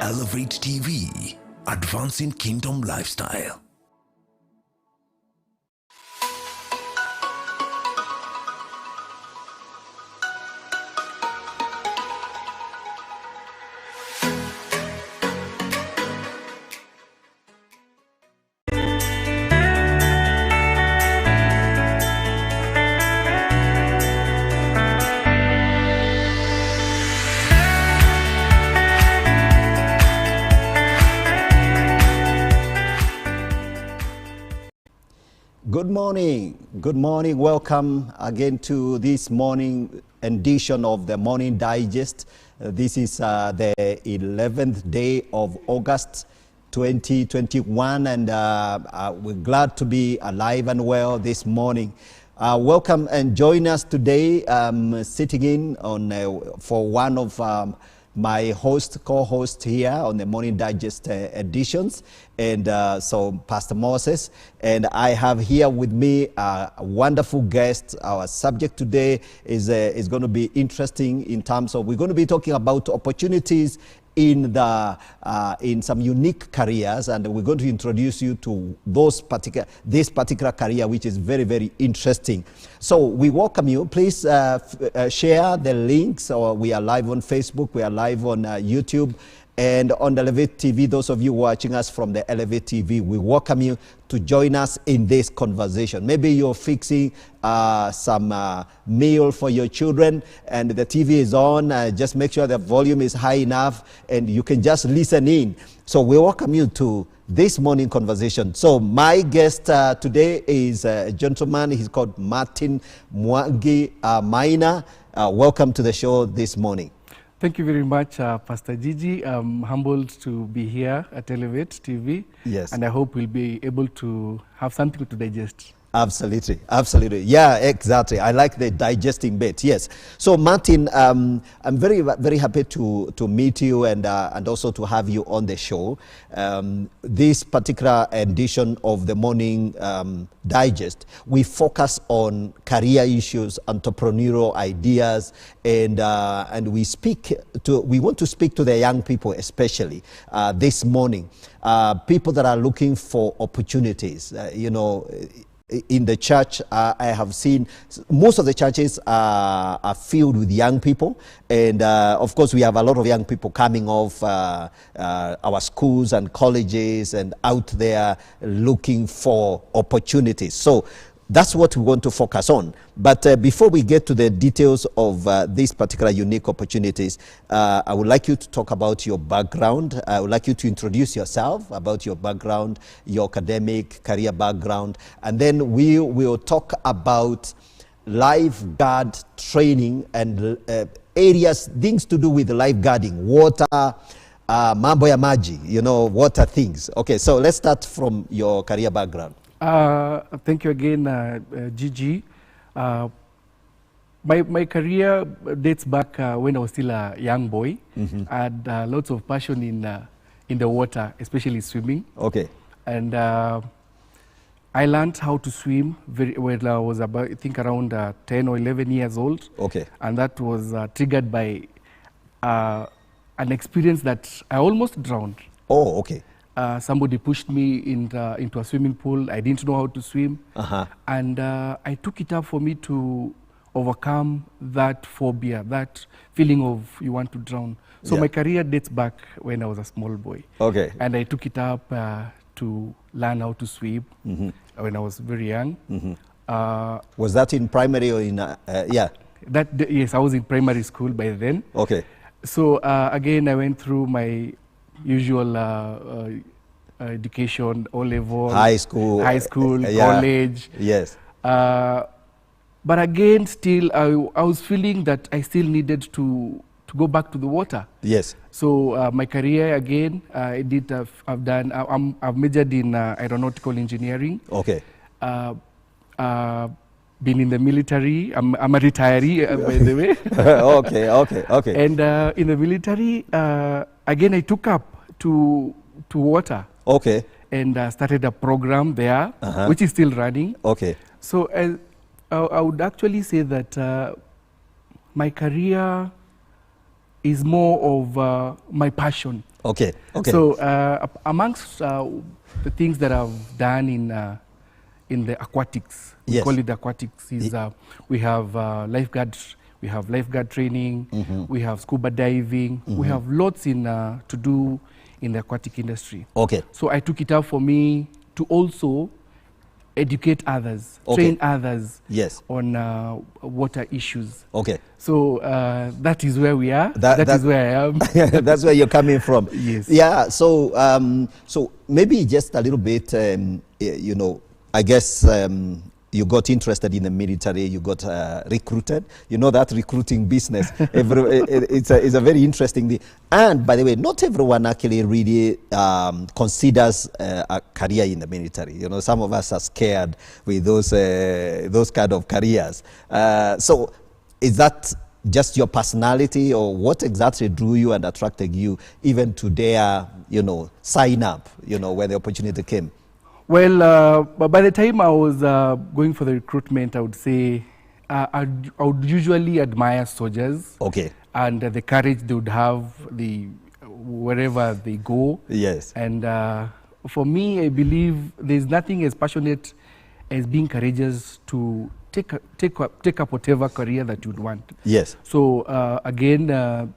Elevate TV, advancing kingdom lifestyle. Good morning. Welcome again to this morning edition of the Morning Digest. This is the 11th day of August 2021, and we're glad to be alive and well this morning. Welcome and join us today. Sitting in on for one of my co-host here on the Morning Digest editions, and so Pastor Moses, and I have here with me a wonderful guest. Our subject today is going to be interesting in terms of, we're going to be talking about opportunities in some unique careers, and we're going to introduce you to this particular career, which is very, very interesting. So we welcome you. Please share the links. Or we are live on Facebook, we are live on YouTube, and on the Elevate TV. Those of you watching us from the Elevate TV, we welcome you to join us in this conversation. Maybe you're fixing some meal for your children and the TV is on. Just make sure the volume is high enough and you can just listen in. So we welcome you to this morning conversation. So my guest today is a gentleman. He's called Mwangi Maina. Welcome to the show this morning. Thank you very much, Pastor Gigi. I'm humbled to be here at Elevate TV. Yes. And I hope we'll be able to have something to digest. Absolutely, absolutely. Yeah, exactly. I like the digesting bit. Yes. So, Martin, I'm very, very happy to meet you and also to have you on the show. This particular edition of the Morning Digest, we focus on career issues, entrepreneurial ideas, and we want to speak to the young people, especially this morning. People that are looking for opportunities. In the church, I have seen most of the churches are filled with young people, and of course we have a lot of young people coming off our schools and colleges and out there looking for opportunities. So that's what we want to focus on. But before we get to the details of these particular unique opportunities, I would like you to talk about your background. I would like you to introduce yourself, about your background, your academic career background, and then we will talk about lifeguard training and areas, things to do with lifeguarding, water, mambo ya maji, water things. Okay, so let's start from your career background. Thank you again, Gigi. My career dates back when I was still a young boy. Mm-hmm. I had lots of passion in the water, especially swimming. Okay. And I learned how to swim when I was about, I think, around 10 or 11 years old. Okay. And that was triggered by an experience that I almost drowned. Oh, okay. Somebody pushed me into a swimming pool. I didn't know how to swim. Uh-huh. And I took it up for me to overcome that phobia, that feeling of you want to drown. So my career dates back when I was a small boy. Okay. And I took it up to learn how to swim when I was very young. Mm-hmm. Was that in primary or in, yeah? Yes, I was in primary school by then. Okay. So again, I went through my usual education, O-level, high school, college. Yes. But again, still, I was feeling that I still needed to go back to the water. Yes. So my career again, I've majored in aeronautical engineering. Okay. Been in the military. I'm a retiree, by the way. Okay. And in the military, again, I took up to water. Okay. And started a program there, which is still running. Okay. So I would actually say that my career is more of my passion. Okay. Okay. So amongst the things that I've done in the aquatics, we Yes. call it the aquatics, is we have lifeguard training, we have scuba diving, we have lots to do in the aquatic industry. Okay. So I took it up for me to also educate others, train others Yes. on water issues. Okay. So that is where we are. That is where I am. That's where you're coming from. Yes. Yeah. So so maybe just a little bit, you know, I guess you got interested in the military, you got recruited. You know that recruiting business, it's a very interesting thing. And by the way, not everyone actually really considers a career in the military. You know, some of us are scared with those kind of careers. So is that just your personality, or what exactly drew you and attracted you even to dare, you know, sign up, you know, when the opportunity came? Well, by the time I was going for the recruitment, I would say I would usually admire soldiers. Okay. And the courage they would have wherever they go. Yes. And for me, I believe there's nothing as passionate as being courageous to take up whatever career that you'd want. Yes. So again,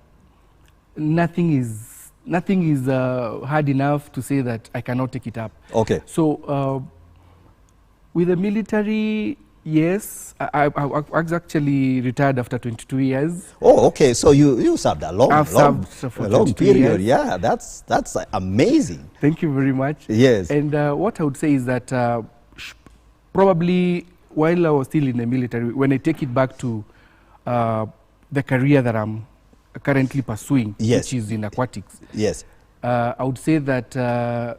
nothing is hard enough to say that I cannot take it up. Okay. So with the military, yes, I was actually retired after 22 years. Oh, okay. So you served a long period. Years. Yeah, that's amazing. Thank you very much. Yes. And what I would say is that probably while I was still in the military, when I take it back to the career that I'm currently pursuing, yes, which is in aquatics. Yes. I would say that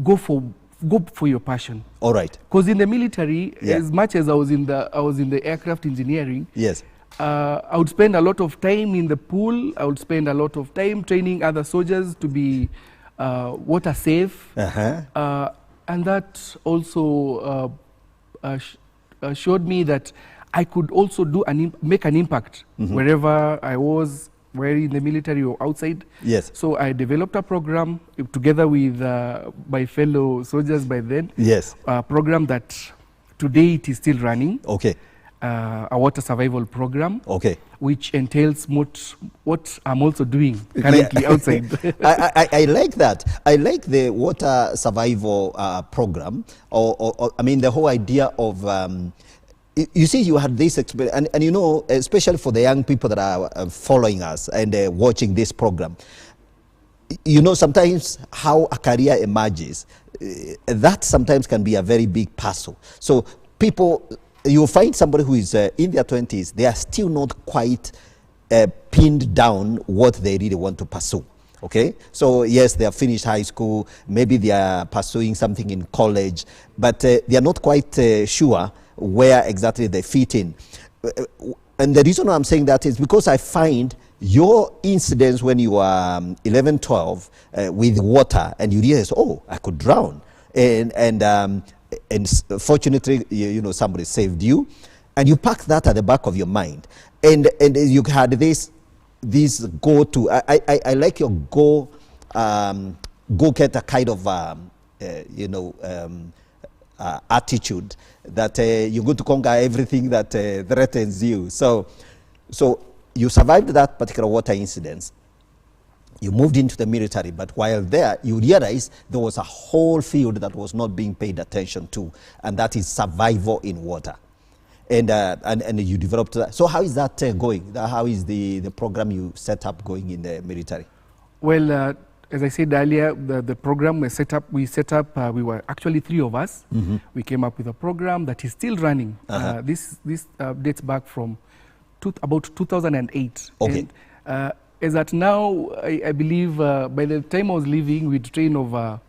go for your passion. All right. Because in the military, yeah, as much as I was in the aircraft engineering, yes, I would spend a lot of time in the pool. I would spend a lot of time training other soldiers to be water safe, and that also showed me that I could also make an impact wherever I was, whether in the military or outside. Yes. So I developed a program together with my fellow soldiers by then. Yes. A program that today it is still running. Okay. A water survival program. Okay. Which entails what I'm also doing currently outside. I like that. I like the water survival program, or I mean the whole idea of you see, you had this experience, and you know, especially for the young people that are following us and watching this program, you know, sometimes how a career emerges, that sometimes can be a very big puzzle. So people, you find somebody who is in their 20s, they are still not quite pinned down what they really want to pursue. Okay, so yes, they have finished high school, maybe they are pursuing something in college, but they are not quite sure where exactly they fit in. And the reason why I'm saying that is because I find your incidents when you are 11, 12 with water, and you realize, oh, I could drown. And fortunately, you know, somebody saved you, and you pack that at the back of your mind. And you had this go to, I like your go get a kind of, you know, attitude that you're going to conquer everything that threatens you. So you survived that particular water incident. You moved into the military, but while there, you realized there was a whole field that was not being paid attention to, and that is survival in water. And you developed that. So how is that going? How is the program you set up going in the military? Well, as I said earlier, the program we set up, we were actually 3 of us. We came up with a program that is still running. This dates back from about 2008. Okay. And, as at now, I believe by the time I was leaving, we'd train over,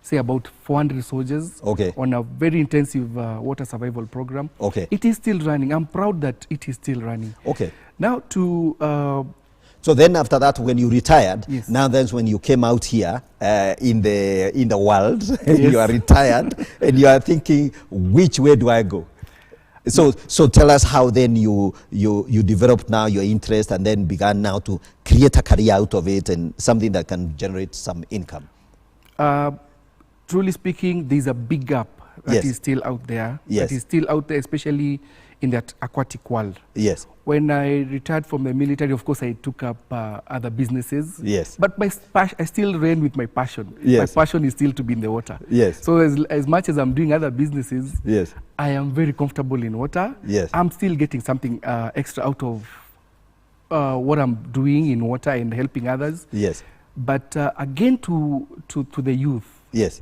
say, about 400 soldiers on a very intensive water survival program. Okay. It is still running. I'm proud that it is still running. Okay. Now to... So then after that, when you retired, yes, now that's when you came out here in the world, yes, you are retired, and you are thinking, which way do I go? So tell us how then you developed now your interest and then began now to create a career out of it and something that can generate some income. Truly speaking, there's a big gap that is still out there. Yes. That is still out there, especially in that aquatic world. Yes. When I retired from the military, of course, I took up other businesses. Yes. But I still ran with my passion. Yes. My passion is still to be in the water. Yes. So as much as I'm doing other businesses, Yes. I am very comfortable in water. Yes. I'm still getting something extra out of what I'm doing in water and helping others. Yes. But again, to the youth, Yes.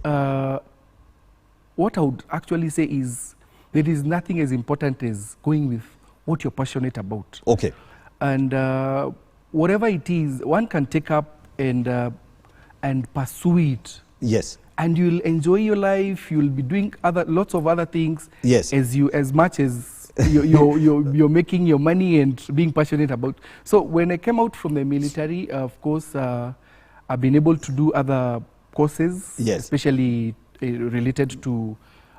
what I would actually say is there is nothing as important as going with what you're passionate about. Okay. And whatever it is, one can take up and pursue it. Yes. And you'll enjoy your life. You'll be doing lots of other things. Yes. As much as you're making your money and being passionate about. So when I came out from the military, of course, I've been able to do other courses, yes, especially related to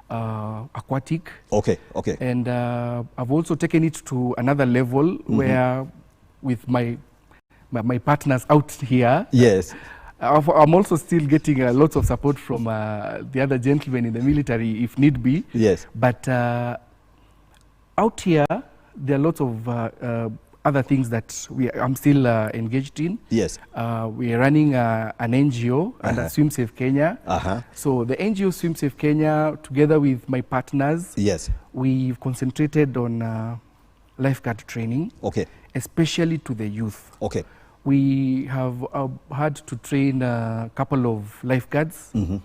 aquatic. Okay, okay. And I've also taken it to another level where with my partners out here. Yes. I'm also still getting lots of support from the other gentlemen in the military if need be. Yes. But out here, there are lots of other things that I'm still engaged in. Yes. We are running an NGO under Swim Safe Kenya. So the NGO Swim Safe Kenya, together with my partners, yes, we've concentrated on lifeguard training, okay, especially to the youth. Okay. We have had to train a couple of lifeguards, and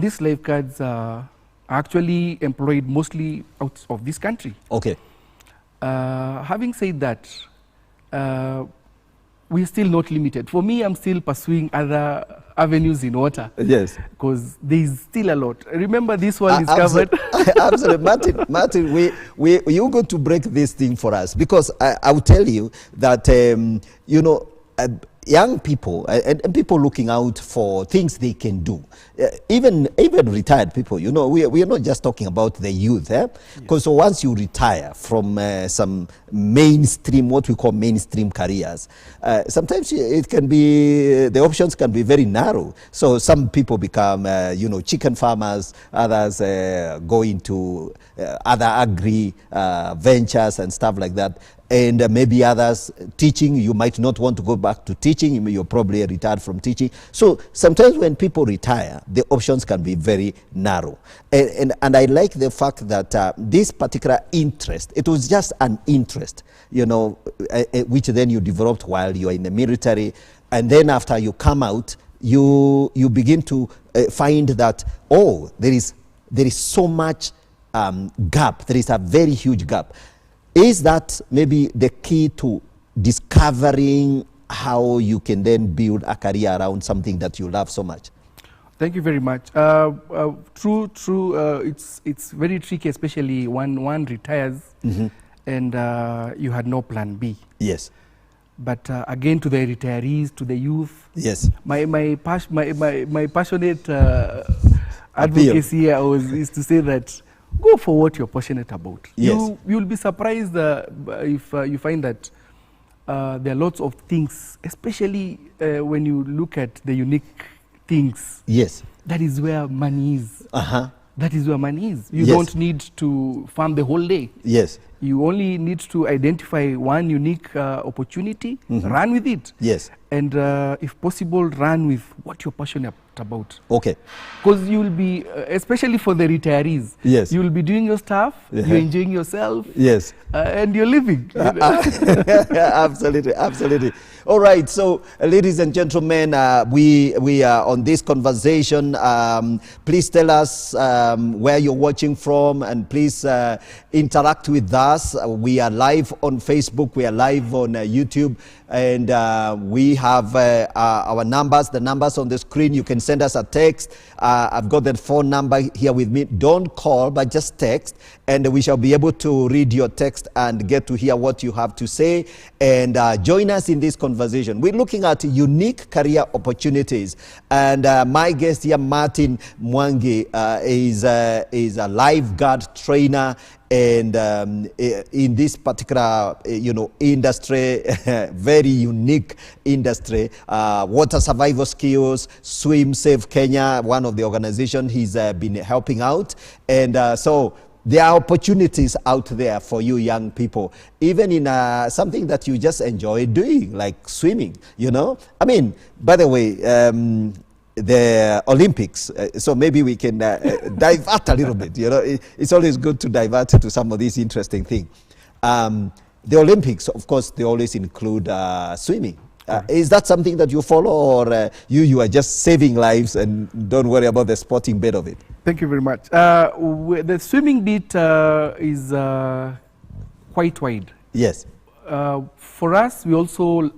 these lifeguards are actually employed mostly out of this country. Okay. Having said that, we're still not limited. For me, I'm still pursuing other avenues in water. Yes. Because there's still a lot. Remember, this one is covered. Absolutely. Martin, you're going to break this thing for us, because I will tell you that, you know, young people and people looking out for things they can do, even retired people, you know, we are not just talking about the youth, because once you retire from some mainstream, what we call mainstream careers, sometimes it can be, the options can be very narrow. So some people become, you know, chicken farmers, others go into other agri ventures and stuff like that. And maybe others teaching. You might not want to go back to teaching. You're probably retired from teaching. So sometimes when people retire, the options can be very narrow. And I like the fact that this particular interest, it was just an interest, you know, which then you developed while you're in the military. And then after you come out, you begin to find that, oh, there is so much gap. There is a very huge gap. Is that maybe the key to discovering how you can then build a career around something that you love so much? Thank you very much. True. It's very tricky, especially when one retires and you had no plan B. Yes. But again, to the retirees, to the youth. Yes. My passionate advocacy here is to say that go for what you're passionate about. Yes. You'll be surprised if you find that there are lots of things, especially when you look at the unique things. Yes. That is where money is. That is where money is. You Yes. don't need to farm the whole day. Yes. You only need to identify one unique opportunity, run with it. Yes. And if possible, run with what you're passionate about. Okay. Because you will be, especially for the retirees, Yes. you will be doing your stuff, you're enjoying yourself, yes, and you're living. Absolutely, absolutely. All right, so ladies and gentlemen, we are on this conversation. Please tell us where you're watching from, and please interact with us. We are live on Facebook, we are live on YouTube, and we have our numbers, the numbers on the screen. You can send us a text. I've got that phone number here with me. Don't call, but just text, and we shall be able to read your text and get to hear what you have to say, and join us in this conversation. We're looking at unique career opportunities, and my guest here, Martin Mwangi, is a lifeguard trainer And in this particular, industry, very unique industry, water survival skills, Swim Save Kenya, one of the organizations he's been helping out. And so there are opportunities out there for you young people, even in something that you just enjoy doing, like swimming, I mean, by the way, the Olympics, so maybe we can divert a little bit, it's always good to divert to some of these interesting things. The Olympics, of course, they always include swimming. Is that something that you follow, or you are just saving lives and don't worry about the sporting bit of it? Thank you very much. The swimming bit is quite wide. Yes. For us, we also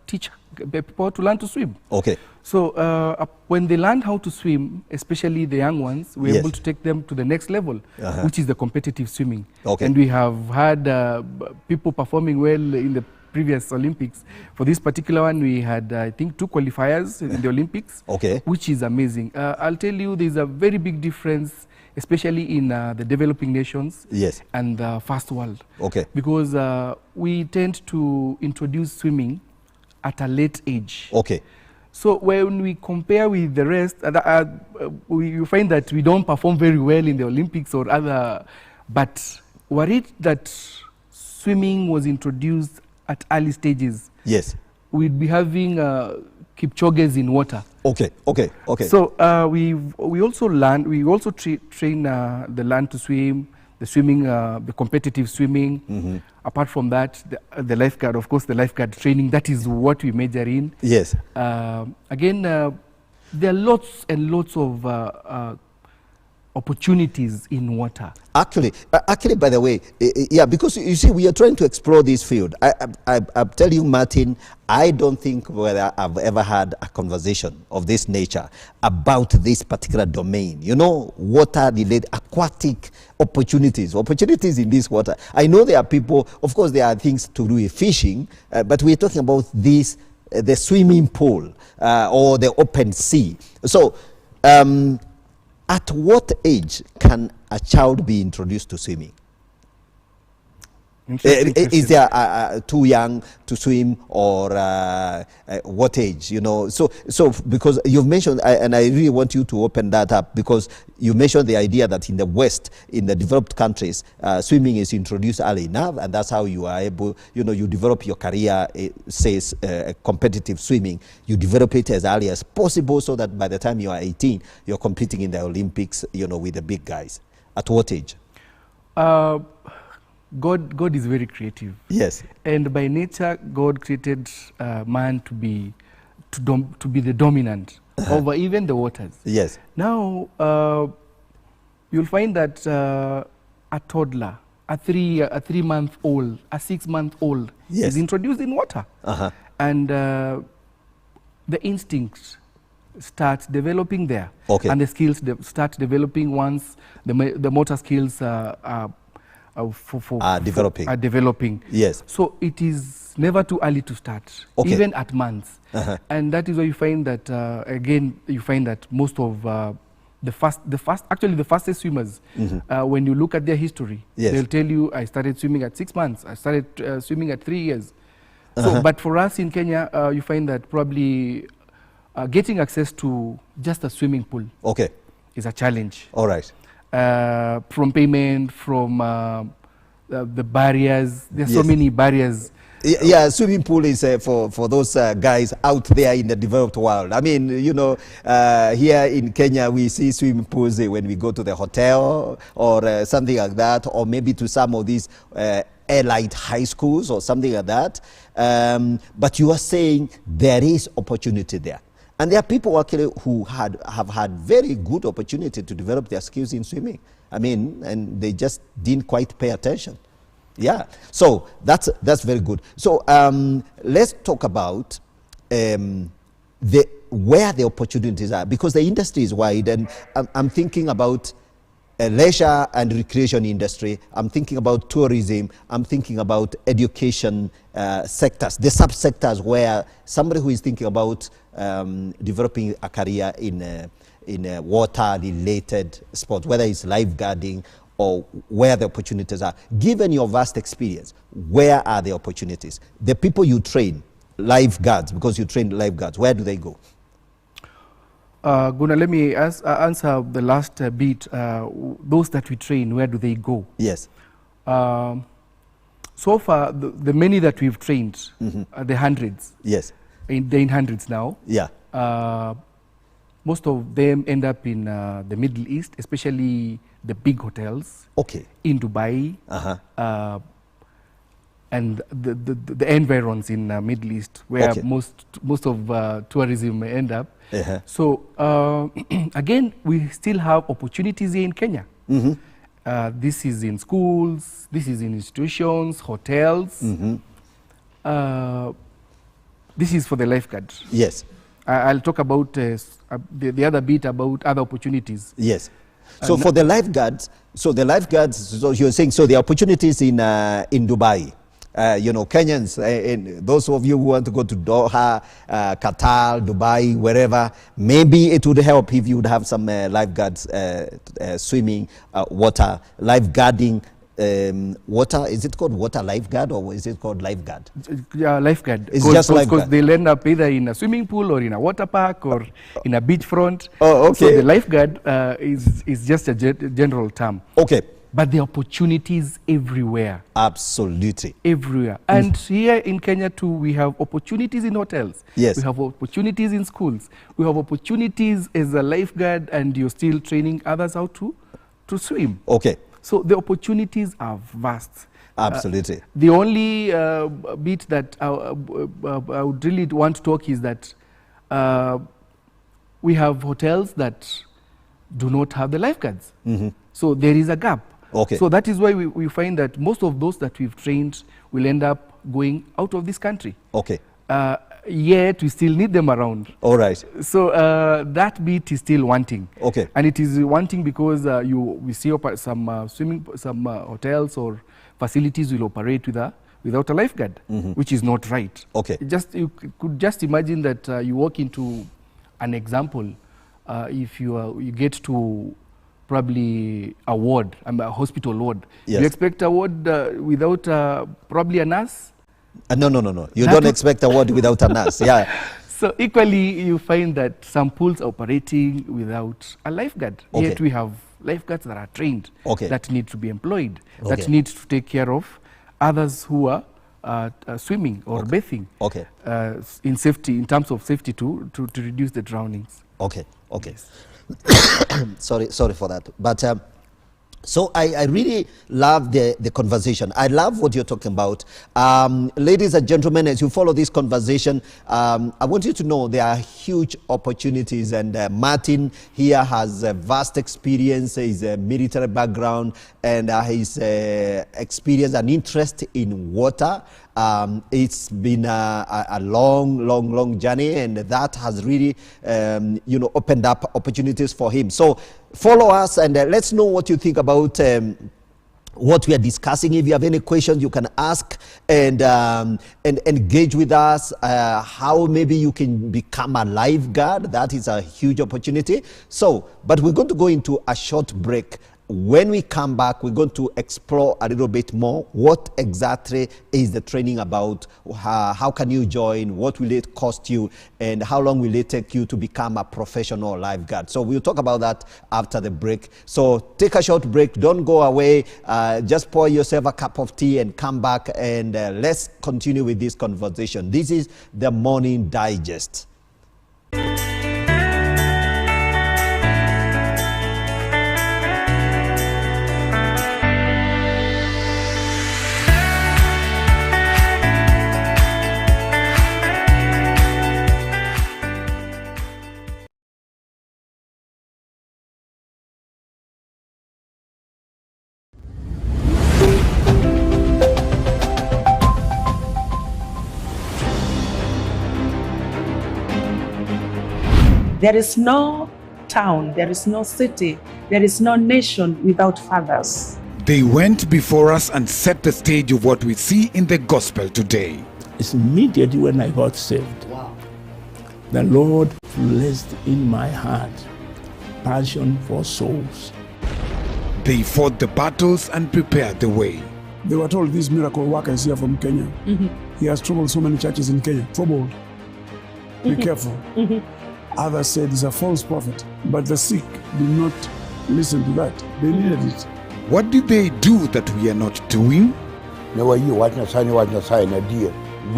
teach people to learn to swim. Okay. So when they learn how to swim, especially the young ones, we're able to take them to the next level, which is the competitive swimming. Okay. And we have had people performing well in the previous Olympics. For this particular one, we had, I think, 2 qualifiers in the Olympics, which is amazing. I'll tell you, there's a very big difference, especially in the developing nations and the first world. Okay. Because we tend to introduce swimming at a late age. Okay. So when we compare with the rest, you find that we don't perform very well in the Olympics or other, but were it that swimming was introduced at early stages, we'd be having Kipchoges in water. Okay. So we also train the learn to swim, the swimming, the competitive swimming. Apart from that, the lifeguard, of course, the lifeguard training, that is what we major in. Yes. Again, there are lots and lots of opportunities in water. Actually, by the way, because you see, we are trying to explore this field. I'm telling you, Martin, I don't think whether I've ever had a conversation of this nature about this particular domain. Water-related, aquatic opportunities in this water. I know there are people, of course, there are things to do with fishing, but we're talking about this, the swimming pool or the open sea. So, at what age can a child be introduced to swimming? Is there too young to swim, or what age? So because you've mentioned, and I really want you to open that up, because you mentioned the idea that in the West, in the developed countries, swimming is introduced early enough, and that's how you are able, you develop your career. It says competitive swimming. You develop it as early as possible, so that by the time you are 18, you're competing in the Olympics, with the big guys. At what age? God is very creative. Yes. And by nature, God created man to be the dominant over even the waters. Yes. Now, you'll find that a toddler, a 3-month-old, a 6-month-old is introduced in water. And the instincts start developing there. Okay. And the skills start developing once the motor skills are developing. Yes. So it is never too early to start, even at months. And that is why you find that most of the fastest swimmers, when you look at their history, they'll tell you, I started swimming at 6 months, I started swimming at 3 years. So, but for us in Kenya, you find that probably getting access to just a swimming pool is a challenge. All right. From payment, from the barriers. There's so many barriers. Yeah, swimming pool is for those guys out there in the developed world. I mean, here in Kenya, we see swimming pools when we go to the hotel or something like that, or maybe to some of these elite high schools or something like that. But you are saying there is opportunity there. And there are people actually who have had very good opportunity to develop their skills in swimming. I mean, and they just didn't quite pay attention. Yeah, so that's very good. So let's talk about where the opportunities are, because the industry is wide, and I'm thinking about leisure and recreation industry. I'm thinking about tourism. I'm thinking about education sectors, the subsectors where somebody who is thinking about developing a career in water-related sports, whether it's lifeguarding or where the opportunities are. Given your vast experience, where are the opportunities? The people you train, lifeguards, because you train lifeguards, where do they go? Guna, let me answer the last bit. Those that we train, where do they go? Yes. So far, the many that we've trained, the hundreds. Yes. They're in hundreds now. Yeah. Most of them end up in the Middle East, especially the big hotels. Okay. In Dubai. And the environs in Middle East, where most of tourism may end up. So again, we still have opportunities here in Kenya. This is in schools, this is in institutions, hotels. This is for the lifeguards. Yes. I'll talk about the other bit about other opportunities. Yes. So for the lifeguards, so you're saying, so the opportunities in Dubai, you know, Kenyans, and those of you who want to go to Doha, Qatar, Dubai, wherever, maybe it would help if you would have some lifeguards swimming, water, lifeguarding, water. Is it called water lifeguard or is it called lifeguard? Yeah, lifeguard. It's just lifeguard. Because they'll end up either in a swimming pool or in a water park or in a beachfront. Oh, okay. So the lifeguard is just a general term. Okay. But the opportunities everywhere. Absolutely. Everywhere. And here in Kenya too, we have opportunities in hotels. Yes. We have opportunities in schools. We have opportunities as a lifeguard, and you're still training others how to swim. Okay. So the opportunities are vast. Absolutely. The only bit that I would really want to talk is that we have hotels that do not have the lifeguards. So there is a gap. Okay. So that is why we find that most of those that we've trained will end up going out of this country. Okay. Yet we still need them around. All right. So that bit is still wanting. Okay. And it is wanting because we see some hotels or facilities will operate without a lifeguard, which is not right. Okay. You could just imagine that you walk into an example. If you get to probably a ward, a hospital ward. Yes. You expect a ward without probably a nurse? No. You don't expect a ward without a nurse. Yeah. So equally, you find that some pools are operating without a lifeguard. Okay. Yet we have lifeguards that are trained, that need to be employed, that need to take care of others who are swimming or bathing in safety, in terms of safety to reduce the drownings. Okay. Yes. sorry for that. But so I really love the conversation. I love what you're talking about. Ladies and gentlemen, as you follow this conversation, I want you to know there are huge opportunities, and Martin here has a vast experience. He's a military background, and his experience and interest in water. It's been a long journey, and that has really opened up opportunities for him. So follow us, and let's know what you think about what we are discussing. If you have any questions, you can ask and engage with us. How maybe you can become a lifeguard. That is a huge opportunity. So, but we're going to go into a short break. When we come back, we're going to explore a little bit more. What exactly is the training about? How can you join? What will it cost you? And how long will it take you to become a professional lifeguard? So we'll talk about that after the break. So take a short break. Don't go away. Just pour yourself a cup of tea and come back, and let's continue with this conversation. This is the Morning Digest. There is no town, there is no city, there is no nation without fathers. They went before us and set the stage of what we see in the gospel today. It's immediately when I got saved. Wow. The Lord placed in my heart passion for souls. They fought the battles and prepared the way. They were told this miracle worker is here from Kenya. He has troubled so many churches in Kenya. Troubled. Be careful. Others said he's a false prophet. But the sick did not listen to that. They needed it. What did they do that we are not doing? We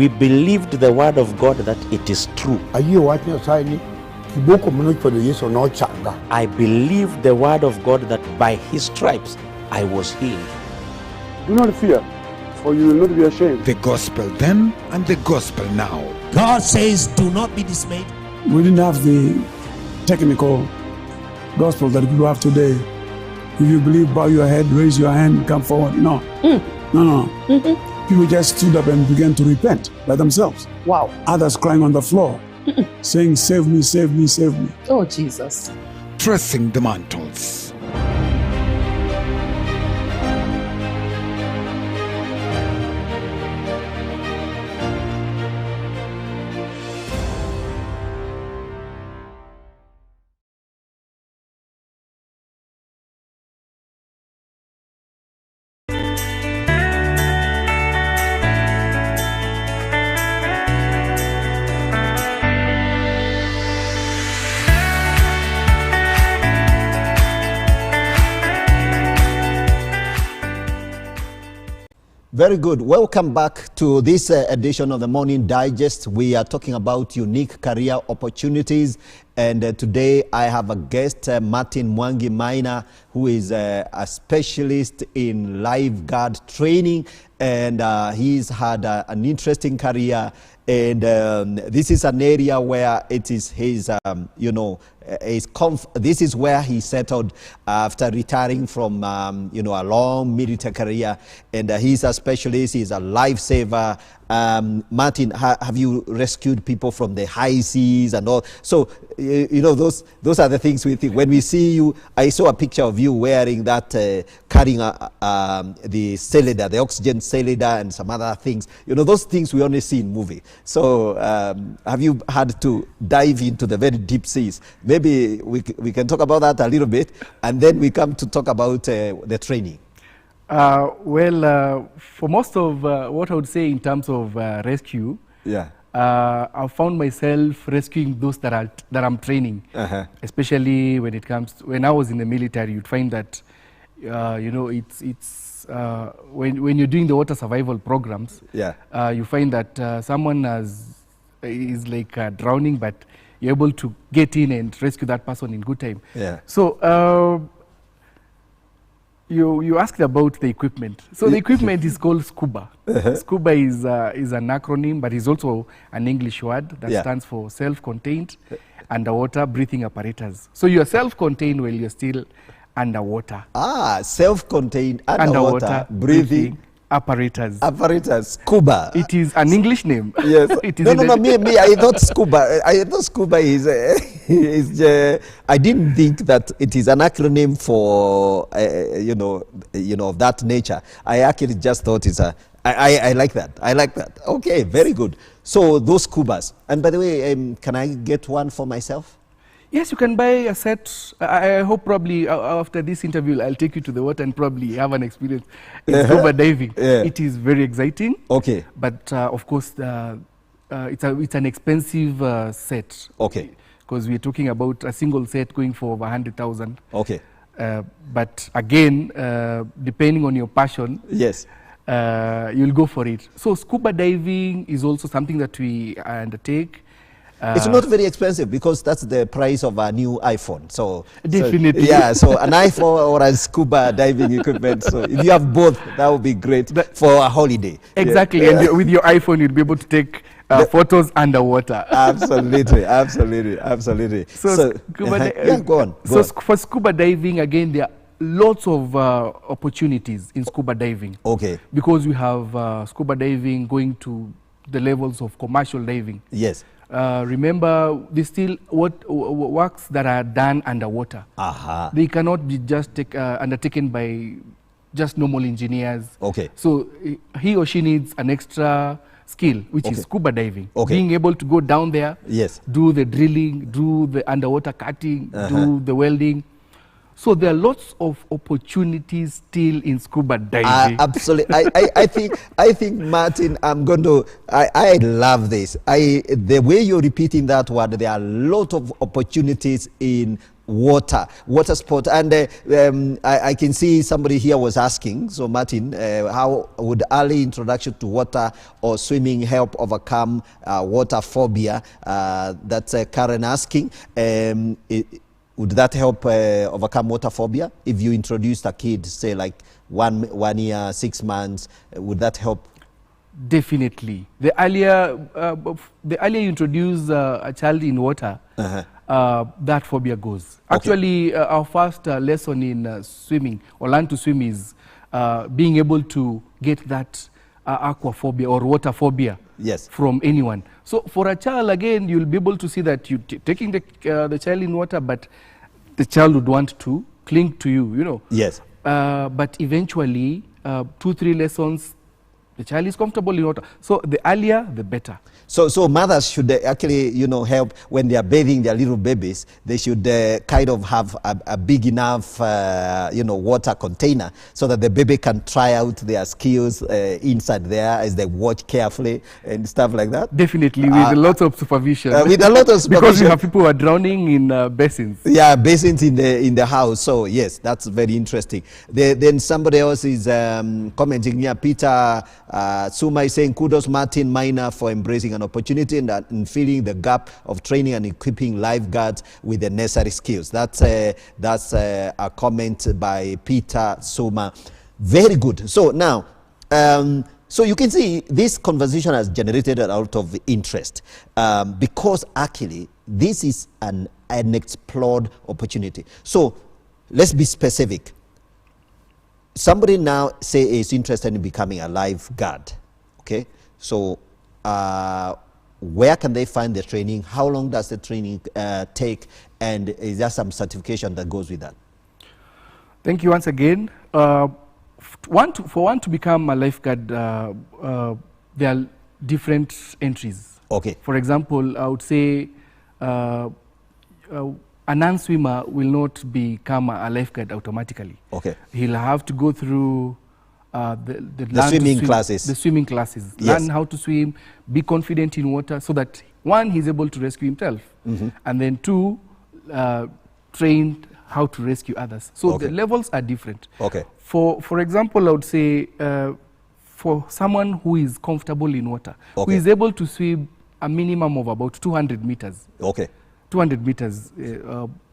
believed the word of God that it is true. I believe the word of God that by his stripes I was healed. Do not fear, for you will not be ashamed. The gospel then and the gospel now. God says, do not be dismayed. We didn't have the technical gospel that people have today. If you believe, bow your head, raise your hand, come forward. No. No. People just stood up and began to repent by themselves. Wow. Others crying on the floor, saying, save me, save me, save me. Oh, Jesus. Dressing the mantles. Very good. Welcome back to this edition of the Morning Digest. We are talking about unique career opportunities. And today I have a guest, Martin Mwangi Maina, who is a specialist in lifeguard training. And he's had an interesting career. And this is an area where it is his, this is where he settled after retiring from, a long military career. And he's a specialist, he's a lifesaver. Martin, have you rescued people from the high seas and all? So, those are the things we think. When we see you, I saw a picture of you wearing that, carrying the cylinder, the oxygen cylinder and some other things. Those things we only see in movie. So have you had to dive into the very deep seas? Maybe we can talk about that a little bit, and then we come to talk about the training. For most of what I would say in terms of rescue, I found myself rescuing those that I'm training, especially when I was in the military. You'd find that, when you're doing the water survival programs, you find that someone is like drowning, but you're able to get in and rescue that person in good time. So you asked about the equipment. So the equipment is called SCUBA. SCUBA is an acronym, but it's also an English word that stands for self-contained underwater breathing apparatus. So you're self-contained while you're still underwater. Self-contained underwater breathing apparatus. SCUBA. It is an English name. Yes. It is me. I thought SCUBA. I thought SCUBA is. I didn't think that it is an acronym for of that nature. I actually just thought it's a. I like that. I like that. Okay, very good. So those SCUBAs. And by the way, can I get one for myself? Yes, you can buy a set. I hope probably after this interview, I'll take you to the water and probably have an experience in scuba diving. It is very exciting. Okay. But of course, it's an expensive set. Okay. Because we're talking about a single set going for over 100,000. Okay. But again, depending on your passion, yes, you'll go for it. So scuba diving is also something that we undertake. It's not very expensive because that's the price of a new iPhone. So definitely, so an iPhone or a scuba diving equipment. So if you have both, that would be great for a holiday. Exactly, and with your iPhone, you'll be able to take photos underwater. Absolutely. So go on. For scuba diving, again, there are lots of opportunities in scuba diving. Okay. Because we have scuba diving going to the levels of commercial diving. Yes. Remember, there's still works that are done underwater. They cannot be just undertaken by just normal engineers. Okay. So he or she needs an extra skill, which is scuba diving. Being able to go down there, yes, do the drilling, do the underwater cutting, do the welding. So there are lots of opportunities still in scuba diving. Absolutely. I think, Martin, I love this. The way you're repeating that word, there are a lot of opportunities in water sport. And I can see somebody here was asking, so Martin, how would early introduction to water or swimming help overcome water phobia? That's Karen asking. Would that help overcome water phobia? If you introduced a kid, say like one year, 6 months, would that help? Definitely. The earlier you introduce a child in water, that phobia goes. Okay. Actually, our first lesson in swimming or learn to swim is being able to get that aquaphobia or water phobia. Yes. From anyone. So for a child, again, you'll be able to see that you taking the child in water, but the child would want to cling to you, you know. Yes. But eventually, 2-3 lessons, the child is comfortable in water. So the earlier, the better. So mothers should actually, help when they are bathing their little babies. They should kind of have a big enough, water container so that the baby can try out their skills inside there as they watch carefully and stuff like that. Definitely, with a lot of supervision. With a lot of supervision. Because we have people who are drowning in basins. Yeah, basins in the house. So yes, that's very interesting. Then somebody else is commenting here. Peter Suma is saying, kudos Martin Maina for embracing an opportunity and filling the gap of training and equipping lifeguards with the necessary skills. That's a comment by Peter Suma. Very good. So now, so you can see this conversation has generated a lot of interest because actually this is an unexplored opportunity. So let's be specific. Somebody now say is interested in becoming a lifeguard. Okay, so where can they find the training? How long does the training take? And is there some certification that goes with that? Thank you once again. For one to become a lifeguard, there are different entries. Okay. For example, I would say a non-swimmer will not become a lifeguard automatically. Okay. He'll have to go through the swimming classes. The swimming classes. Yes. Learn how to swim, be confident in water, so that one, he's able to rescue himself, and then two, train how to rescue others. So the levels are different. Okay. For example, I would say for someone who is comfortable in water, who is able to swim a minimum of about 200 meters. Okay. 200 meters,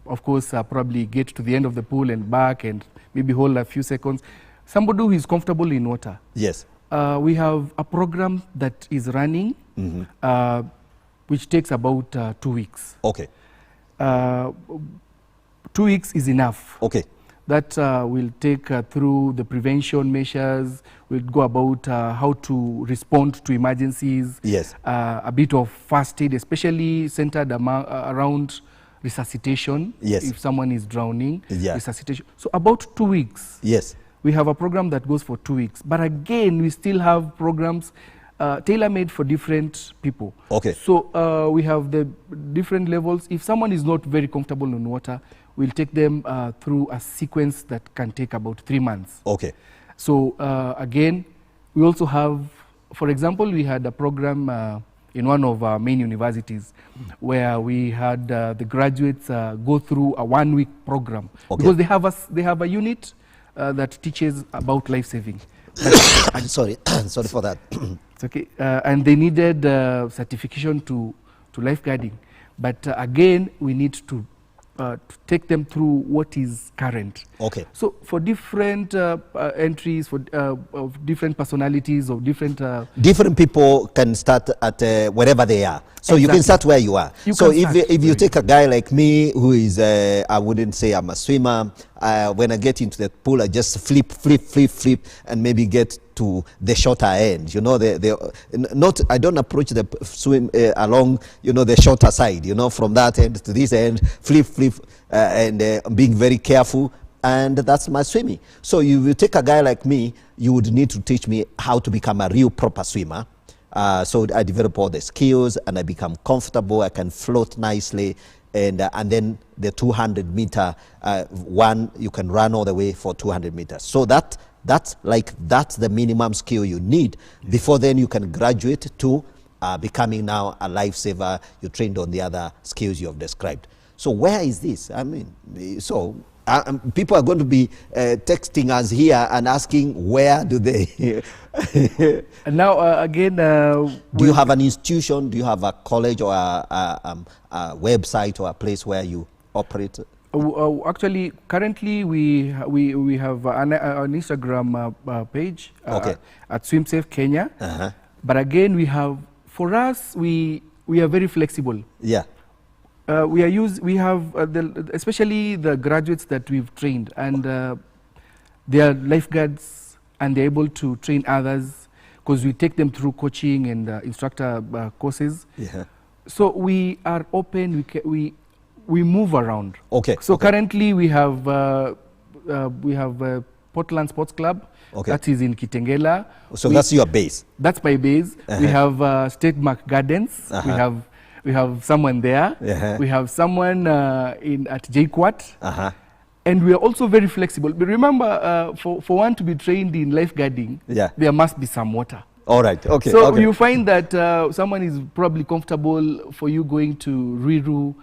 of course, probably get to the end of the pool and back and maybe hold a few seconds. Somebody who is comfortable in water. Yes. We have a program that is running, which takes about 2 weeks. Okay. 2 weeks is enough. Okay. That will take through the prevention measures. We'll go about how to respond to emergencies. Yes. A bit of first aid, especially centered around resuscitation. Yes. If someone is drowning, resuscitation. So about 2 weeks. Yes. We have a program that goes for 2 weeks. But again, we still have programs tailor-made for different people. Okay. So we have the different levels. If someone is not very comfortable in water, we'll take them through a sequence that can take about 3 months. Okay. So again, we also have, for example, we had a program in one of our main universities where we had the graduates go through a 1-week program. Okay. Because they have a unit that teaches about life saving. I'm sorry, sorry for that. It's okay. And they needed certification to lifeguarding. But again, we need to take them through what is current. Okay. So for different entries, for of different personalities, of different... different people can start at wherever they are. So exactly. You can start where you are. So if you take a guy like me who is, I wouldn't say I'm a swimmer, when I get into the pool, I just flip, and maybe get to the shorter end. You know, I don't approach the swim along, the shorter side, from that end to this end, flip, and being very careful. And that's my swimming. So you take a guy like me, you would need to teach me how to become a real proper swimmer. So I develop all the skills and I become comfortable. I can float nicely. and then the 200-meter one, you can run all the way for 200 meters. So that's the minimum skill you need. Before then, you can graduate to becoming now a lifesaver. You trained on the other skills you have described. So where is this? I mean, so people are going to be texting us here and asking, where do they? And now, again, do you have an institution? Do you have a college or a website or a place where you operate? Actually, currently we have an Instagram page at Swim Safe Kenya. But again, we have, for us, we are very flexible. Yeah. We have especially the graduates that we've trained, and they are lifeguards, and they're able to train others because we take them through coaching and instructor courses. Yeah. So we are open. We move around. Okay. So currently we have Portland Sports Club. Okay. That is in Kitengela. So that's your base. That's my base. We have State Mark Gardens. We have someone there. We have someone at JKUAT. And we are also very flexible. But remember, for one to be trained in lifeguarding, there must be some water. All right. Okay. So you find that someone is probably comfortable for you going to Riru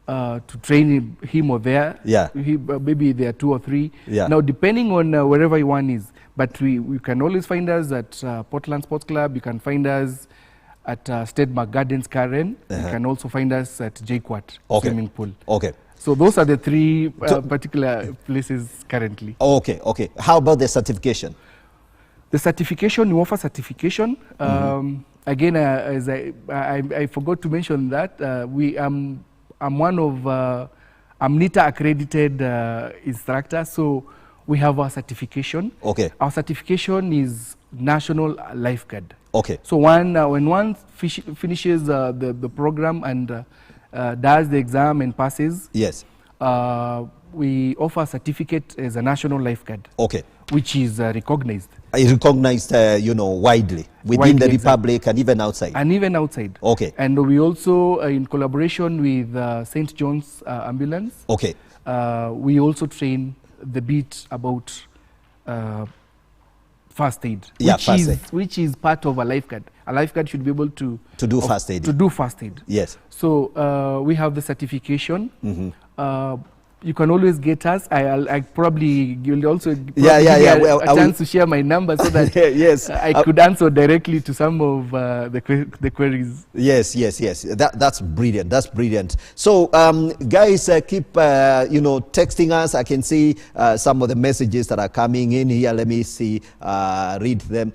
to train him or there. Yeah. Maybe there are 2 or 3. Yeah. Now, depending on wherever one is. But we can always find us at Portland Sports Club. You can find us at State Mark Gardens, Karen. You can also find us at JKUAT swimming pool. Okay. So those are the 3 particular places currently. Okay. Okay. How about the certification? The certification, we offer certification. Again, as I forgot to mention that I'm one of I'm NITA accredited instructor, so we have our certification. Okay. Our certification is National Lifeguard. Okay. So when one finishes the program and does the exam and passes, yes, we offer a certificate as a National Lifeguard. Okay. Which is recognized. Recognized, widely within the Republic and even outside. And even outside. Okay. And we also, in collaboration with St. John's Ambulance, okay, we also train the beat about first aid, which is part of a lifeguard. A lifeguard should be able to do first aid. To do first aid. Yes. So we have the certification. You can always get us. I probably will also a chance to share my number so that yes, I could answer directly to some of the queries. Yes. That's brilliant. That's brilliant. So guys, keep texting us. I can see some of the messages that are coming in here. Let me see, read them.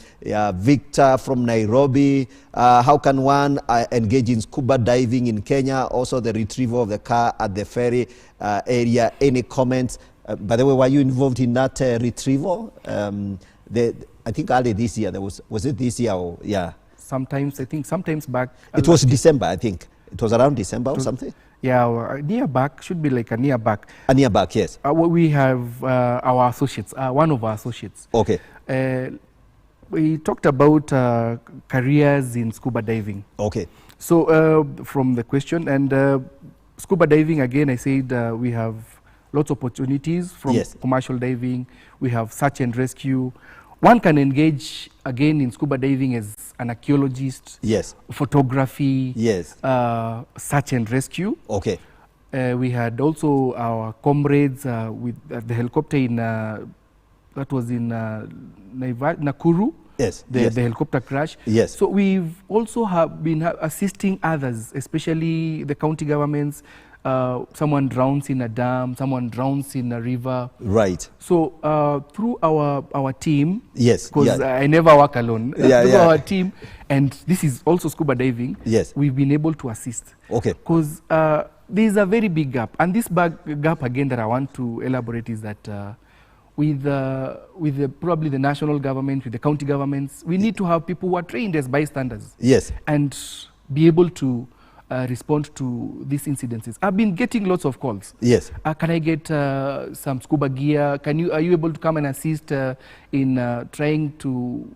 Victor from Nairobi. How can one engage in scuba diving in Kenya? Also the retrieval of the car at the ferry area. Any comments? By the way, were you involved in that retrieval? I think early this year, was it this year? Or, yeah. Sometimes back. It was December, I think. It was around December or something? Yeah, near back, should be like a near back. A near back, yes. We have our associates, one of our associates. Okay. We talked about careers in scuba diving. Okay. So from the question, and scuba diving, again, I said we have lots of opportunities from commercial diving. We have search and rescue. One can engage, again, in scuba diving as an archaeologist. Yes. Photography. Yes. Search and rescue. Okay. We had also our comrades with the helicopter in, that was in Nakuru. Yes. The helicopter crash. Yes. So we've also been assisting others, especially the county governments. Someone drowns in a dam, someone drowns in a river. Right. So through our team, yes, because I never work alone. Through our team, and this is also scuba diving. Yes. We've been able to assist. Okay. Because there's a very big gap, and this gap again that I want to elaborate is that. With probably the national government, with the county governments, we need to have people who are trained as bystanders. Yes. And be able to respond to these incidences. I've been getting lots of calls. Yes. Can I get some scuba gear? Are you able to come and assist in trying to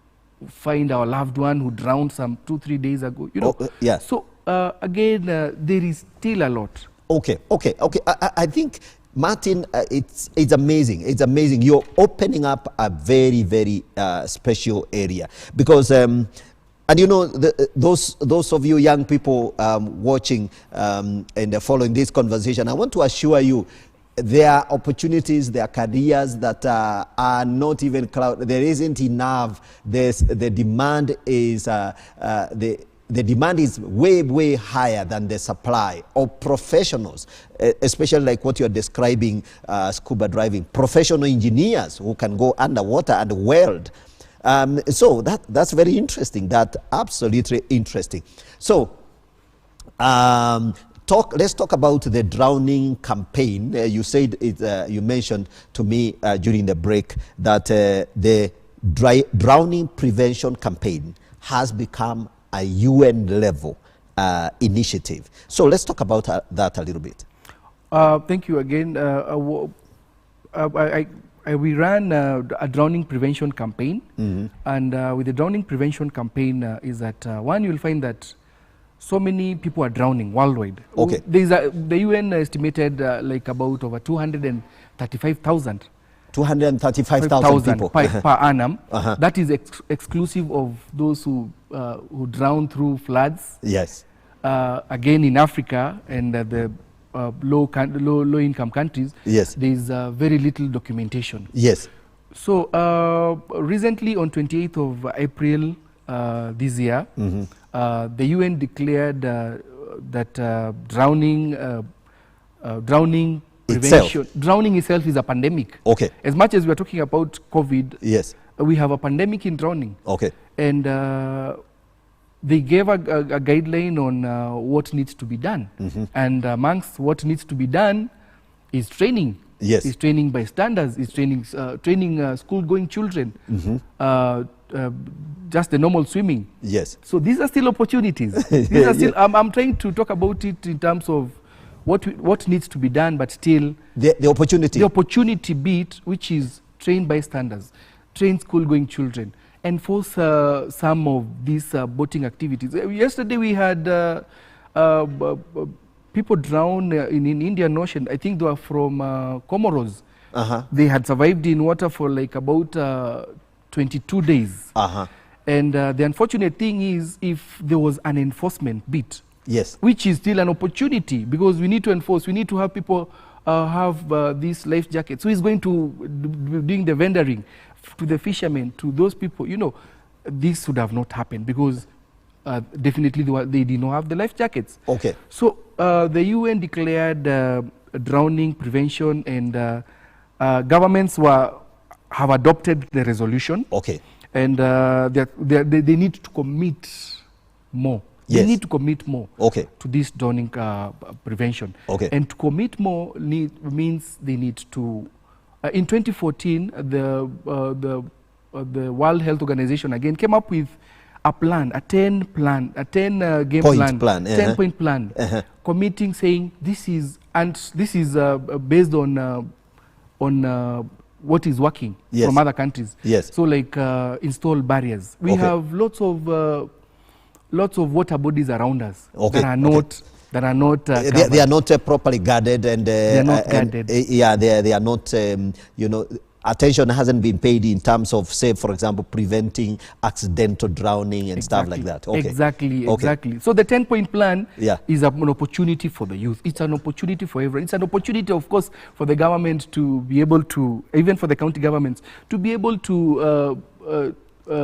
find our loved one who drowned some 2-3 days ago? You know. yeah. So again, there is still a lot. Okay. I think, Martin, it's amazing. It's amazing. You're opening up a very, very special area because, and you know, those of you young people watching and following this conversation, I want to assure you, there are opportunities, there are careers that are not even cloud. There isn't enough. The demand is the demand is way, way higher than the supply of professionals, especially like what you're describing, scuba diving, professional engineers who can go underwater and weld. So that's very interesting. That's absolutely interesting. So let's talk about the drowning campaign. You said you mentioned to me during the break that the drowning prevention campaign has become a UN level initiative. So let's talk about that a little bit. Thank you again. We ran a drowning prevention campaign, and with the drowning prevention campaign is that one, you'll find that so many people are drowning worldwide. Okay. The UN estimated like about over 235,000. 235,000 people per annum. That is exclusive of those who drown through floods. Yes. Again, in Africa and the low-income countries, yes, there is very little documentation. Yes. So recently, on 28th of April this year, the UN declared that drowning prevention, drowning itself is a pandemic. Okay. As much as we are talking about COVID, yes, we have a pandemic in drowning. Okay. And they gave a guideline on what needs to be done. And amongst what needs to be done is training. Yes. Is training by standards, is training school-going children, just the normal swimming. Yes. So these are still opportunities. These are still, I'm trying to talk about it in terms of what needs to be done, but still the opportunity. The opportunity bit, which is trained by standards, train school-going children, enforce some of these boating activities. Yesterday we had people drown in Indian Ocean. I think they were from Comoros. They had survived in water for like about 22 days. And the unfortunate thing is, if there was an enforcement bit, yes, which is still an opportunity, because we need to enforce, we need to have people have these life jackets. Who is going to doing the vendoring to the fishermen, to those people? You know, this would have not happened because definitely they did not have the life jackets. Okay. So the UN declared drowning prevention, and governments have adopted the resolution. Okay. And they need to commit more. Yes. They need to commit more, okay, to this drowning prevention. Okay. And to commit more means they need to. In 2014, the World Health Organization again came up with a plan, a 10 game plan, 10-point plan, committing, saying this is based on what is working, yes, from other countries. Yes. So like install barriers. We okay, have lots of water bodies around us, okay, that are not they are not properly guarded, and they are not guarded. They are not you know, attention hasn't been paid in terms of, say, for example, preventing accidental drowning and stuff like that. Okay. Exactly. So the 10-point plan, yeah, is an opportunity for the youth. It's an opportunity for everyone. It's an opportunity, of course, for the government to be able to, even for the county governments, to be able to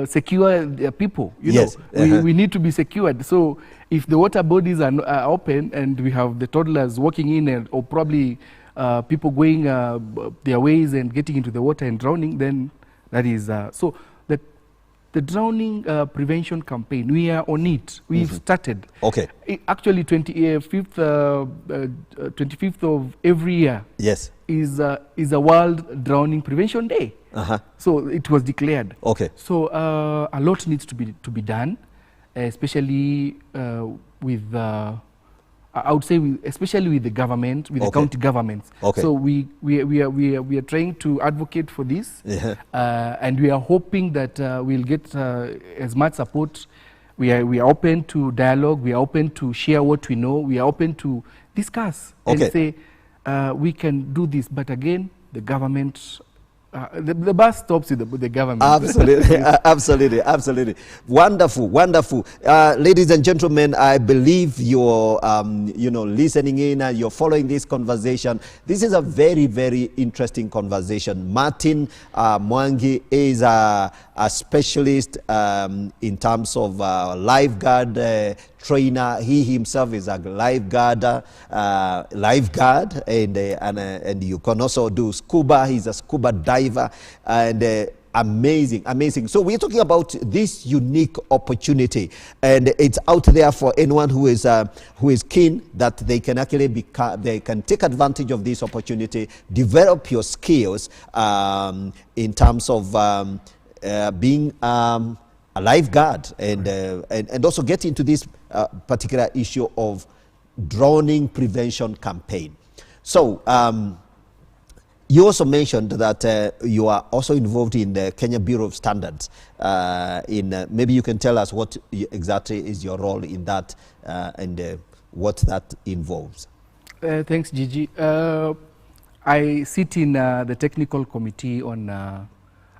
secure their people. You yes, know, we need to be secured. So if the water bodies are open and we have the toddlers walking in, or probably people going their ways and getting into the water and drowning, then that is so the drowning prevention campaign, we are on it. We've started. Okay. Actually, 25th of every year, yes, is a World Drowning Prevention Day. So it was declared. Okay. So a lot needs to be done, especially with I would say especially with the government, with the county governments. Okay. So we are trying to advocate for this, and we are hoping that we'll get as much support. We are open to dialogue. We are open to share what we know. We are open to discuss Okay. and say, we can do this. But again, the government, the bus stops with the government. Absolutely, absolutely, absolutely. Wonderful, wonderful. Ladies and gentlemen, I believe you're, listening in and you're following this conversation. This is a very, very interesting conversation. Martin Mwangi is a specialist in terms of lifeguard trainer. He himself is a lifeguard, and you can also do scuba. He's a scuba diver, and amazing. So we're talking about this unique opportunity, and it's out there for anyone who is keen, that they can actually they can take advantage of this opportunity, develop your skills in terms of being a lifeguard, and also get into this particular issue of drowning prevention campaign. So you also mentioned that you are also involved in the Kenya Bureau of Standards. Maybe you can tell us what exactly is your role in that, and what that involves. Thanks, Gigi. I sit in the technical committee on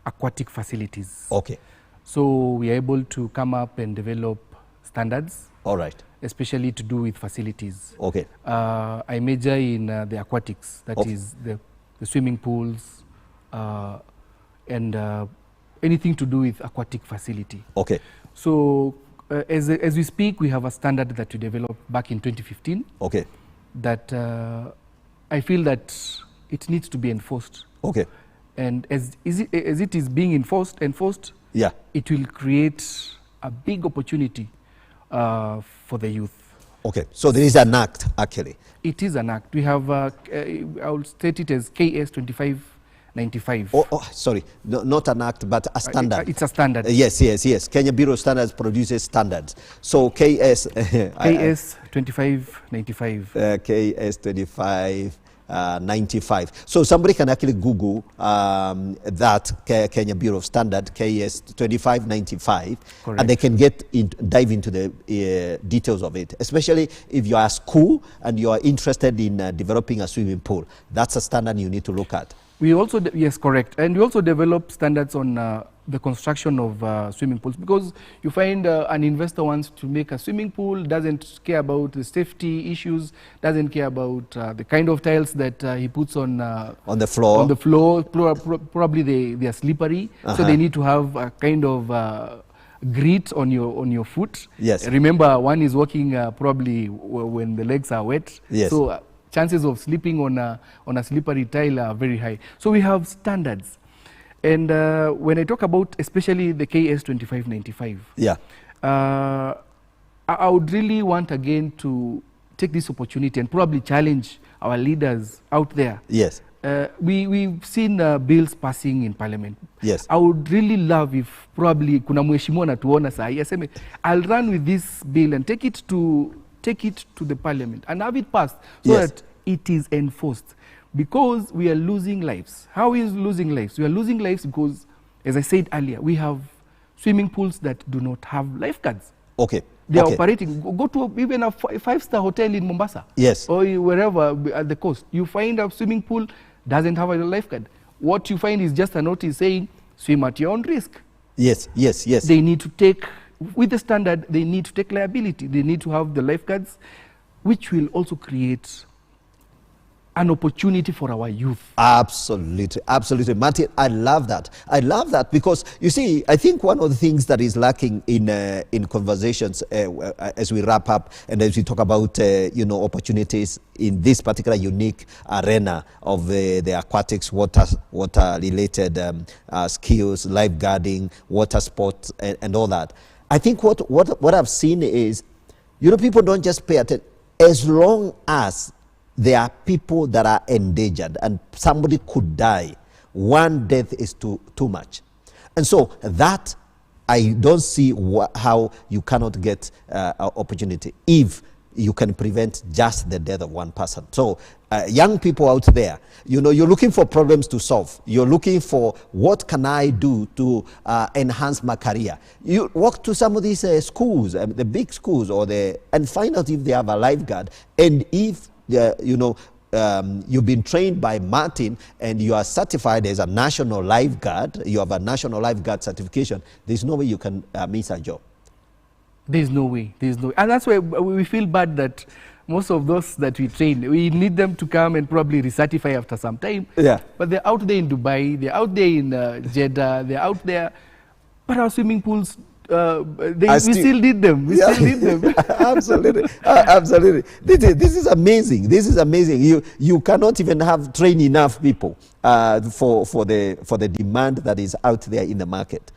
aquatic facilities. Okay. So we are able to come up and develop standards. All right. Especially to do with facilities. Okay. I major in the aquatics, that Okay. is the swimming pools and anything to do with aquatic facility. Okay. So as we speak, we have a standard that we developed back in 2015. Okay. That I feel that it needs to be enforced. Okay. And as it is being enforced, yeah, it will create a big opportunity for the youth. Okay, so there is an act actually. It is an act. We have, I will state it as KS 2595. Oh, sorry, no, not an act, but a standard. It's a standard. Yes. Kenya Bureau of Standards produces standards. So KS. KS 2595. KS 2595. So somebody can actually Google that Kenya Bureau of Standard KS 2595. Correct. And they can dive into the details of it, especially if you are a school and you are interested in developing a swimming pool. That's a standard you need to look at. We also, yes, correct. And we also develop standards on the construction of swimming pools, because you find an investor wants to make a swimming pool, doesn't care about the safety issues, doesn't care about the kind of tiles that he puts on the floor. On the floor, probably they are slippery, so they need to have a kind of grit on your foot. Yes. Remember, one is walking probably when the legs are wet. Yes. So chances of slipping on a slippery tile are very high. So we have standards. And when I talk about especially the KS 2595, yeah, I would really want again to take this opportunity and probably challenge our leaders out there. Yes. We've seen bills passing in Parliament. Yes. I would really love if probably kuna mheshimiwa natuona sahi aseme, I'll run with this bill and take it to the Parliament and have it passed so that it is enforced. Because we are losing lives. How is losing lives? We are losing lives because, as I said earlier, we have swimming pools that do not have lifeguards. Okay. They are operating. Go to even a five-star hotel in Mombasa. Yes. Or wherever at the coast. You find a swimming pool doesn't have a lifeguard. What you find is just a notice saying, swim at your own risk. Yes. They need to take, with the standard, they need to take liability. They need to have the lifeguards, which will also create an opportunity for our youth. Absolutely. Martin, I love that because you see, I think one of the things that is lacking in conversations as we wrap up and as we talk about opportunities in this particular unique arena of the aquatics, water related skills, lifeguarding, water sports, and all that. I think what I've seen is, people don't just pay attention. As long as there are people that are endangered and somebody could die, one death is too much. And so that, I don't see how you cannot get an opportunity if you can prevent just the death of one person. So young people out there, you're looking for problems to solve. You're looking for what can I do to enhance my career. You walk to some of these schools, the big schools, and find out if they have a lifeguard, and if you've been trained by Martin and you are certified as a national lifeguard, you have a national lifeguard certification, there's no way you can miss a job. There's no way. There's no way. And that's why we feel bad that most of those that we train, we need them to come and probably recertify after some time. Yeah. But they're out there in Dubai, they're out there in Jeddah, they're out there. But our swimming pools, we still need them. We still need them. Absolutely. Absolutely. This is amazing. This is amazing. You cannot even train enough people for the demand that is out there in the market.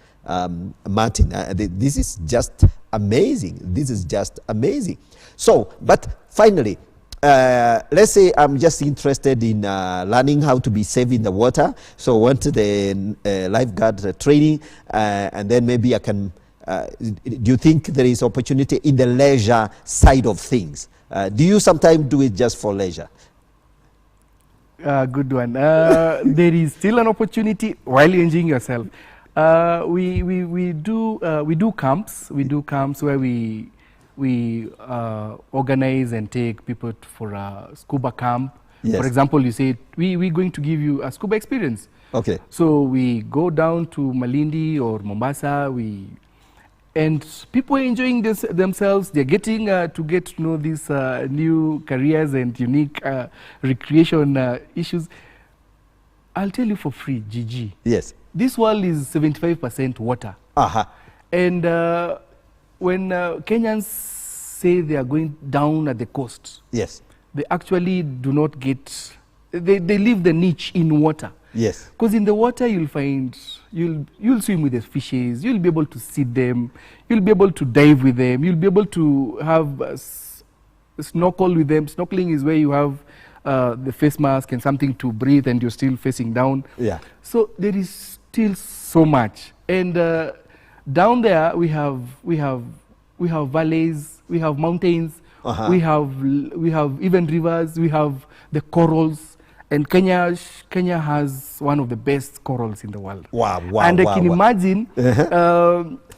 Martin, this is just amazing. This is just amazing. So, but finally, let's say I'm just interested in learning how to be safe in the water. So I went to the lifeguard training, and then maybe I can, do you think there is opportunity in the leisure side of things? Do you sometimes do it just for leisure? Good one. There is still an opportunity while you're enjoying yourself. We do camps. We do camps where we organize and take people for a scuba camp. Yes. For example, you say we're going to give you a scuba experience. Okay. So we go down to Malindi or Mombasa. And people are enjoying themselves. They're getting to get to know these new careers and unique recreation issues. I'll tell you for free, Gigi. Yes. This world is 75% water. And when Kenyans say they are going down at the coast, yes, they actually do not get, they leave the niche in water. Yes. Because in the water you'll find, you'll swim with the fishes, you'll be able to see them, you'll be able to dive with them, you'll be able to have snorkel with them. Snorkeling is where you have the face mask and something to breathe and you're still facing down. Yeah. So there is still so much. And down there we have valleys, we have mountains, we have even rivers, we have the corals. And Kenya has one of the best corals in the world. Wow, wow, and wow, I can imagine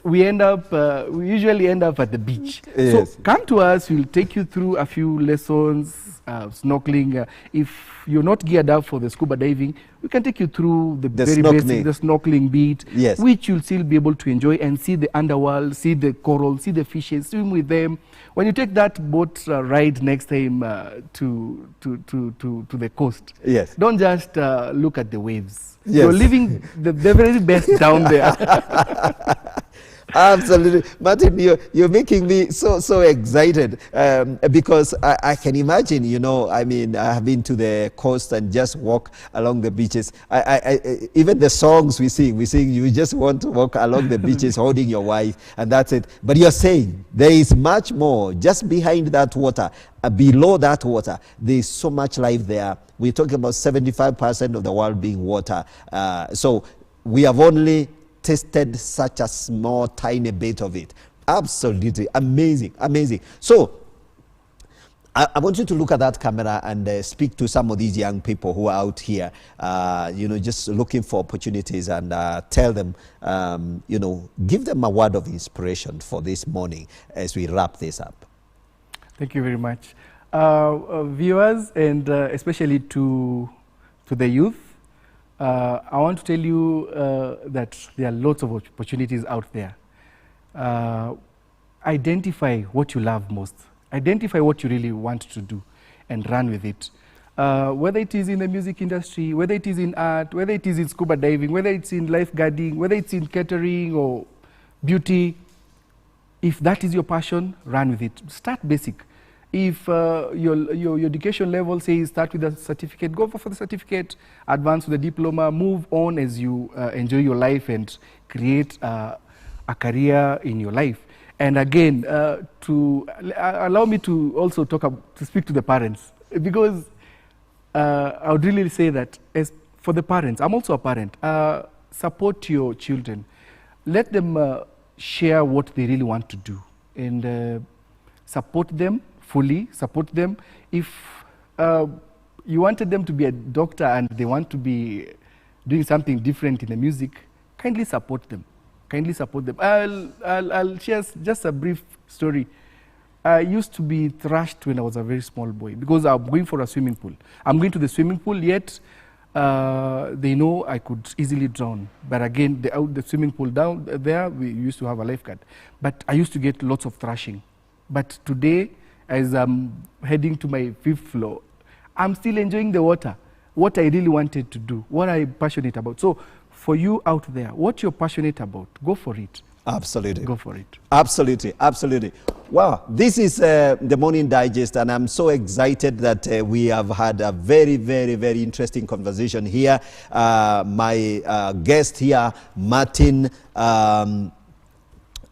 we usually end up at the beach. Yes. So come to us, we'll take you through a few lessons, snorkeling. If you're not geared up for the scuba diving, we can take you through the very basic, the snorkeling bit, yes, which you'll still be able to enjoy and see the underworld, see the coral, see the fishes, swim with them. When you take that boat ride next time to the coast, yes, don't just look at the waves. Yes. You're living the very best down there. Absolutely. Martin, you're making me so excited because I can imagine, I mean, I have been to the coast and just walk along the beaches. Even the songs we sing, you just want to walk along the beaches holding your wife and that's it. But you're saying there is much more just behind that water, below that water. There is so much life there. We're talking about 75% of the world being water. So we have only tasted such a small, tiny bit of it. Absolutely amazing, amazing. So I want you to look at that camera and speak to some of these young people who are out here, just looking for opportunities and tell them, give them a word of inspiration for this morning as we wrap this up. Thank you very much. Viewers and especially to the youth, I want to tell you that there are lots of opportunities out there. Identify what you love most. Identify what you really want to do and run with it. Whether it is in the music industry, whether it is in art, whether it is in scuba diving, whether it's in lifeguarding, whether it's in catering or beauty, if that is your passion, run with it. Start basic. If your education level says start with a certificate, go for the certificate, advance with the diploma, move on as you enjoy your life and create a career in your life. And again, allow me to also to speak to the parents, because I would really say that as for the parents, I'm also a parent, support your children. Let them share what they really want to do and support them. Fully support them. If you wanted them to be a doctor and they want to be doing something different in the music, kindly support them. Kindly support them. I'll share just a brief story. I used to be thrashed when I was a very small boy because I'm going for a swimming pool. I'm going to the swimming pool, yet they know I could easily drown. But again, the swimming pool down there, we used to have a lifeguard. But I used to get lots of thrashing. But today, as I'm heading to my 5th floor, I'm still enjoying the water. What I really wanted to do, what I'm passionate about. So for you out there, what you're passionate about, go for it. Absolutely. Go for it. Absolutely, absolutely. Wow, this is the Morning Digest, and I'm so excited that we have had a very, very, very interesting conversation here. My guest here, Martin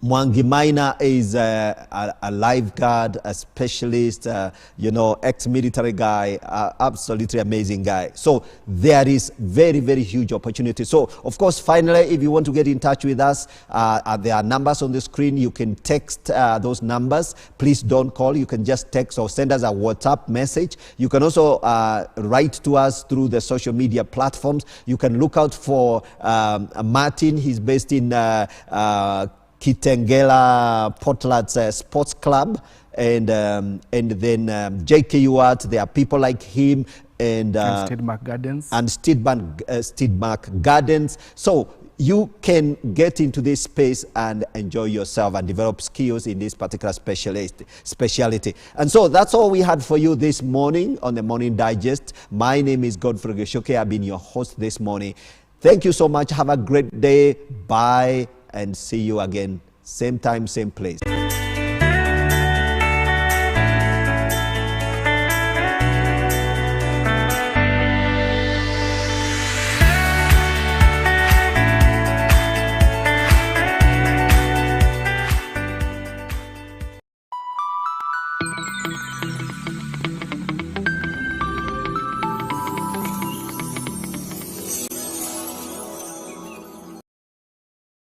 Mwangi Maina, is a lifeguard, a specialist, you know, ex-military guy, absolutely amazing guy. So there is very, very huge opportunity. So, of course, finally, if you want to get in touch with us, there are numbers on the screen. You can text those numbers. Please don't call. You can just text or send us a WhatsApp message. You can also write to us through the social media platforms. You can look out for Martin. He's based in Kitengela Portland's Sports Club, and then JKU Art. There are people like him and Steadmark Gardens. And Steadmark Gardens. So you can get into this space and enjoy yourself and develop skills in this particular speciality. And so that's all we had for you this morning on the Morning Digest. My name is Godfrey Geshoke. I've been your host this morning. Thank you so much. Have a great day. Bye. And see you again, same time, same place.